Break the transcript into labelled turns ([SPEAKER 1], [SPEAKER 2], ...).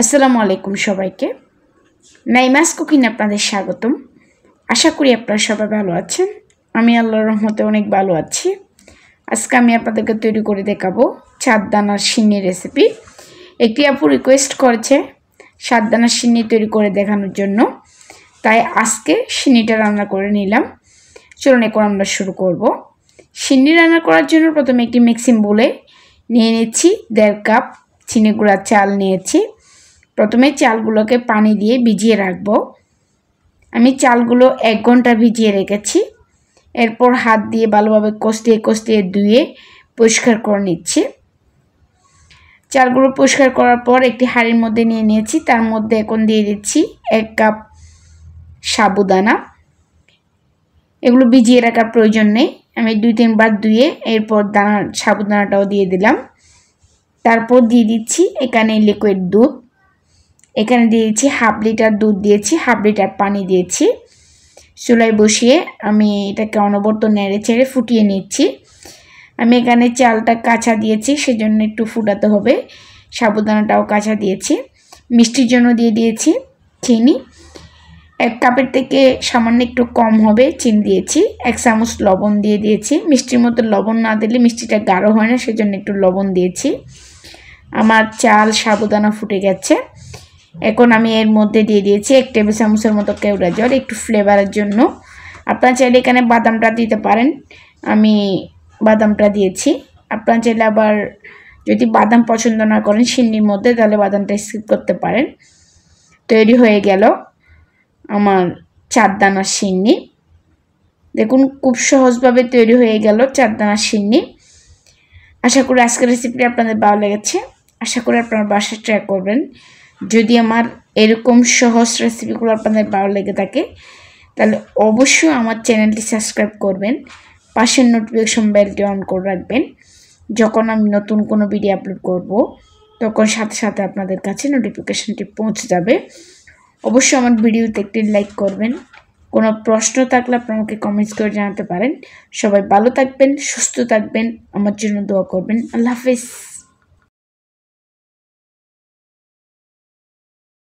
[SPEAKER 1] আসসালামু আলাইকুম সবাইকে। নাইমাস কুকিং আপনাদের স্বাগতম। আশা করি আপনারা সবাই ভালো আছেন। আমি আল্লাহর রহমতে অনেক ভালো আছি। আজকে আমি আপনাদেরকে তৈরি করে দেখাবো সাতদানার সিন্নি রেসিপি। একটি আপু রিকোয়েস্ট করেছে সাতদানার সিন্নি তৈরি করে দেখানোর জন্য, তাই আজকে সিন্নিটা রান্না করে নিলাম। চলুন এখন আমরা শুরু করব। সিন্নি রান্না করার জন্য প্রথমে একটি মিক্সিং বোলে নিয়ে নিচ্ছি 1.5 কাপ চিনি গুঁড়া চাল নিয়েছি। প্রথমে চালগুলোকে পানি দিয়ে ভিজিয়ে রাখবো। আমি চালগুলো 1 ঘন্টা ভিজিয়ে রেখেছি। এরপর হাত দিয়ে ভালোভাবে কষিয়ে ধুয়ে পরিষ্কার করে নিচ্ছি। চালগুলো পরিষ্কার করার পর একটি হাঁড়ির মধ্যে নিয়ে নিয়েছি। তার মধ্যে এখন দিয়ে দিচ্ছি 1 কাপ সাবুদানা। এগুলো ভিজিয়ে রাখার প্রয়োজন নেই, আমি 2-3 বার ধুয়ে এরপর সাবুদানাটাও দিয়ে দিলাম। তারপর দিয়ে দিচ্ছি এখানে লিকুইড দুধ। এখানে দিয়ে দিচ্ছি 1/2 লিটার দুধ দিয়েছি, 1/2 লিটার পানি দিয়েছি। চুলায় বসিয়ে আমি এটাকে অনবরত নেড়ে চেড়ে ফুটিয়ে নিচ্ছি। আমি এখানে চালটা কাঁচা দিয়েছি, সেজন্য একটু ফুটাতে হবে। সাবুদানাটাও কাঁচা দিয়েছি। মিষ্টির জন্য দিয়ে দিয়েছি চিনি। 1 কাপের থেকে সামান্য একটু কম হবে চিনি দিয়েছি। 1 চামচ লবণ দিয়ে দিয়েছি। মিষ্টির মতো লবণ না দিলে মিষ্টিটা গাঢ় হয় না, সেজন্য একটু লবণ দিয়েছি। আমার চাল সাবুদানা ফুটে গেছে। এখন আমি এর মধ্যে দিয়ে দিয়েছি 1 টেবিল চামচের মতো কেওড়া জল, একটু ফ্লেভারের জন্য। আপনারা চাইলে এখানে বাদামটা দিতে পারেন, আমি বাদামটা দিয়েছি। আপনারা চাইলে আবার যদি বাদাম পছন্দ না করেন সিন্নির মধ্যে, তাহলে বাদামটা স্কিপ করতে পারেন। তৈরি হয়ে গেল আমার চারদানার সিন্নি। দেখুন খুব সহজভাবে তৈরি হয়ে গেল চারদানার সিন্নি। আশা করি আজকের রেসিপিটা আপনাদের ভালো লেগেছে। আশা করি আপনারা বাসায় ট্রাই করবেন। যদি আমার এরকম সহজ রেসিপিগুলো আপনাদের ভালো লেগে থাকে, তাহলে অবশ্যই আমার চ্যানেলটি সাবস্ক্রাইব করবেন। পাশের নোটিফিকেশন বেলটি অন করে রাখবেন। যখন আমি নতুন কোনো ভিডিও আপলোড করব, তখন সাথে সাথে আপনাদের কাছে নোটিফিকেশনটি পৌঁছে যাবে। অবশ্যই আমার ভিডিওতে একটি লাইক করবেন। কোনো প্রশ্ন থাকলে আপনারা আমাকে কমেন্টস করে জানাতে পারেন। সবাই ভালো থাকবেন, সুস্থ থাকবেন, আমার জন্য দোয়া করবেন। আল্লাহ হাফেজ।